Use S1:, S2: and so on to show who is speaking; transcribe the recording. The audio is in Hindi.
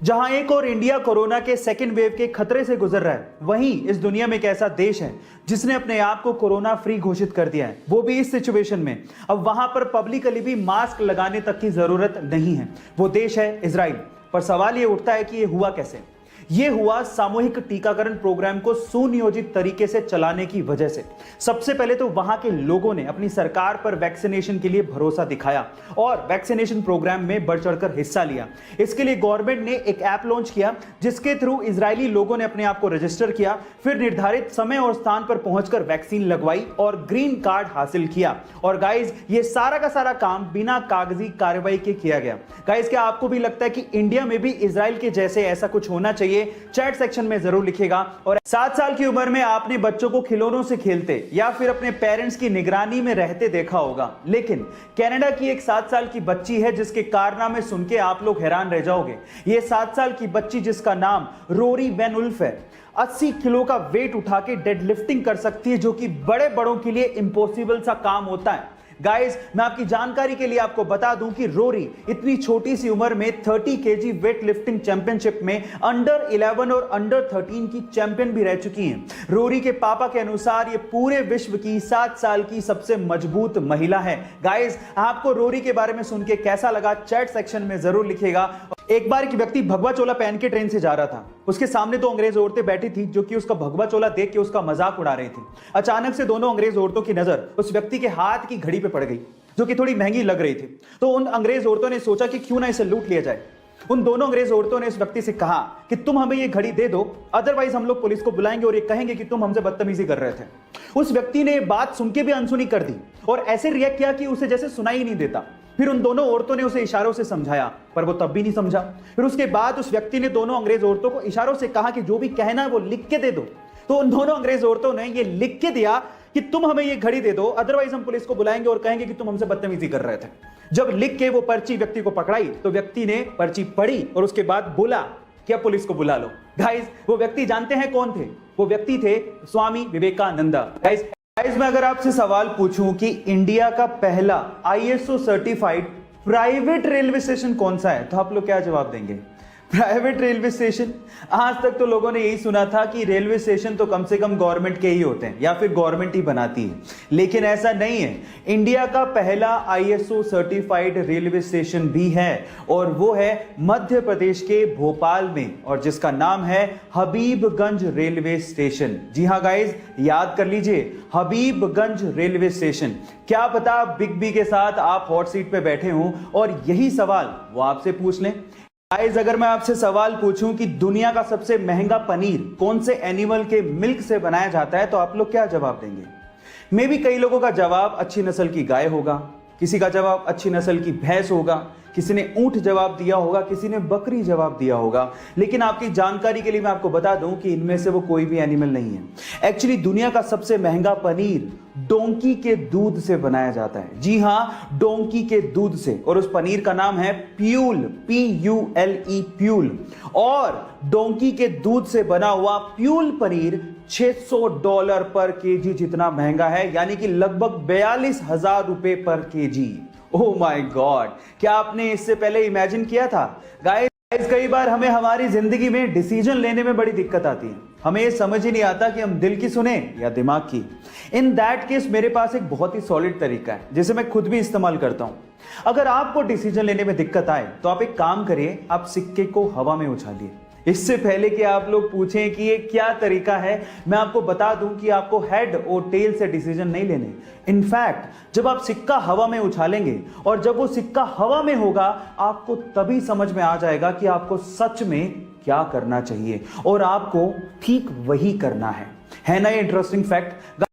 S1: जहां एक और इंडिया कोरोना के सेकेंड वेव के खतरे से गुजर रहा है, वहीं इस दुनिया में एक ऐसा देश है जिसने अपने आप को कोरोना फ्री घोषित कर दिया है, वो भी इस सिचुएशन में। अब वहां पर पब्लिकली भी मास्क लगाने तक की जरूरत नहीं है। वो देश है इजराइल। पर सवाल ये उठता है कि ये हुआ कैसे? ये हुआ सामूहिक टीकाकरण प्रोग्राम को सुनियोजित तरीके से चलाने की वजह से। सबसे पहले तो वहां के लोगों ने अपनी सरकार पर वैक्सीनेशन के लिए भरोसा दिखाया और वैक्सीनेशन प्रोग्राम में बढ़ चढ़कर हिस्सा लिया। इसके लिए गवर्नमेंट ने एक ऐप लॉन्च किया जिसके थ्रू इजरायली लोगों ने अपने आप को रजिस्टर किया, फिर निर्धारित समय और स्थान पर पहुंचकर वैक्सीन लगवाई और ग्रीन कार्ड हासिल किया। और गाइज, ये सारा का सारा काम बिना कागजी कार्रवाई के किया गया। गाइज, क्या आपको भी लगता है कि इंडिया में भी इजराइल के जैसे ऐसा कुछ होना चाहिए? चैट सेक्शन में जरूर लिखेगा। और 7 साल की उम्र में आपने बच्चों को खिलौनों से खेलते या फिर अपने पेरेंट्स की निगरानी में रहते देखा होगा, लेकिन कनाडा की एक 7 साल की बच्ची है जिसके कारनामे सुन के आप लोग हैरान रह जाओगे। ये 7 साल की बच्ची जिसका नाम रोरी वैन उल्फ है, 80 किलो का वेट उठा के डेड लिफ्टिंग कर सकती है, जो कि बड़े बड़ों के लिए इम्पॉसिबल सा काम होता है। गाइस, मैं आपकी जानकारी के लिए आपको बता दूं कि रोरी इतनी छोटी सी उम्र में 30 केजी वेट लिफ्टिंग चैंपियनशिप में अंडर 11 और अंडर 13 की चैंपियन भी रह चुकी हैं। रोरी के पापा के अनुसार ये पूरे विश्व की 7 साल की सबसे मजबूत महिला है। गाइस, आपको रोरी के बारे में सुन के कैसा लगा? चैट सेक्शन में जरूर लिखेगा। एक बार एक व्यक्ति भगवा चोला पहन के ट्रेन से जा रहा था। उसके सामने 2 अंग्रेज औरतें बैठी थी जो कि उसका भगवा चोला देख के उसका मजाक उड़ा रही थी। अचानक से दोनों अंग्रेज औरतों की नजर उस व्यक्ति के हाथ की घड़ी पे पड़ गई, जो कि थोड़ी महंगी लग रही थी। तो उन अंग्रेज औरतों ने सोचा कि क्यों ना इसे लूट लिया जाए। उन दोनों अंग्रेज औरतों ने इस व्यक्ति से कहा कि तुम हमें ये घड़ी दे दो, अदरवाइज हम लोग पुलिस को बुलाएंगे और ये कहेंगे कि तुम हमसे बदतमीजी कर रहे थे। उस व्यक्ति ने बात सुन के भी अनसुनी कर दी और ऐसे रिएक्ट किया कि उसे जैसे सुनाई नहीं देता। फिर उन दोनों औरतों ने उसे इशारों से समझाया, पर वो तब भी नहीं समझा। फिर उसके बाद उस व्यक्ति ने दोनों अंग्रेज औरतों को इशारों से कहा कि जो भी कहना है वो लिख के दे दो। तो उन दोनों अंग्रेज औरतों ने ये लिख के दिया कि तुम हमें ये घड़ी दे दो, अदरवाइज हम पुलिस को बुलाएंगे और कहेंगे कि तुम हमसे बदतमीजी कर रहे थे। जब लिख के वो पर्ची व्यक्ति को पकड़ाई तो व्यक्ति ने पर्ची पढ़ी और उसके बाद बोला कि अब पुलिस को बुला लो। गाइस, वो व्यक्ति जानते हैं कौन थे? वो व्यक्ति थे स्वामी विवेकानंदा। गाइस, मैं अगर आपसे सवाल पूछूं कि इंडिया का पहला ISO certified private railway station कौन सा है, तो आप लोग क्या जवाब देंगे? Private railway station. आज तक तो लोगों ने यही सुना था कि रेलवे स्टेशन तो कम से कम गवर्नमेंट के ही होते हैं या फिर गवर्नमेंट ही बनाती है, लेकिन ऐसा नहीं है। इंडिया का पहला ISO सर्टिफाइड रेलवे स्टेशन भी है और वो है मध्य प्रदेश के भोपाल में, और जिसका नाम है हबीबगंज रेलवे स्टेशन। जी हाँ गाइज, याद कर लीजिए, हबीबगंज रेलवे स्टेशन। क्या पता बिग बी के साथ आप हॉट सीट पे बैठे हों और यही सवाल वो आपसे पूछ लें। गाइस, अगर मैं आपसे सवाल पूछूं कि दुनिया का सबसे महंगा पनीर कौन से एनिमल के मिल्क से बनाया जाता है, तो आप लोग क्या जवाब देंगे? मे बी कई लोगों का जवाब अच्छी नस्ल की गाय होगा, किसी का जवाब अच्छी नस्ल की भैंस होगा, किसी ने ऊंट जवाब दिया होगा, किसी ने बकरी जवाब दिया होगा। लेकिन आपकी जानकारी के लिए मैं आपको बता दूं कि इनमें से वो कोई भी एनिमल नहीं है। एक्चुअली दुनिया का सबसे महंगा पनीर डोंकी के दूध से बनाया जाता है। जी हाँ, डोंकी के दूध से, और उस पनीर का नाम है प्यूल, PULE, प्यूल। और डोंकी के दूध से बना हुआ प्यूल पनीर $600 पर केजी जितना महंगा है, यानी कि लगभग 42,000 रुपए पर केजी। ओह माय गॉड, क्या आपने इससे पहले इमेजिन किया था? गाइस, कई बार हमें हमारी जिंदगी में डिसीजन लेने में बड़ी दिक्कत आती है। हमें ये समझ ही नहीं आता कि हम दिल की सुने या दिमाग की। इन दैट केस मेरे पास एक बहुत ही सॉलिड तरीका है जिसे मैं खुद भी इस्तेमाल करता हूं। अगर आपको डिसीजन लेने में दिक्कत आए तो आप एक काम करिए, आप सिक्के को हवा में उछालिए। इससे पहले कि आप लोग पूछें कि ये क्या तरीका है, मैं आपको बता दूं कि आपको हेड और टेल से डिसीजन नहीं लेने। इनफैक्ट जब आप सिक्का हवा में उछालेंगे और जब वो सिक्का हवा में होगा, आपको तभी समझ में आ जाएगा कि आपको सच में क्या करना चाहिए और आपको ठीक वही करना है ना ये इंटरेस्टिंग फैक्ट?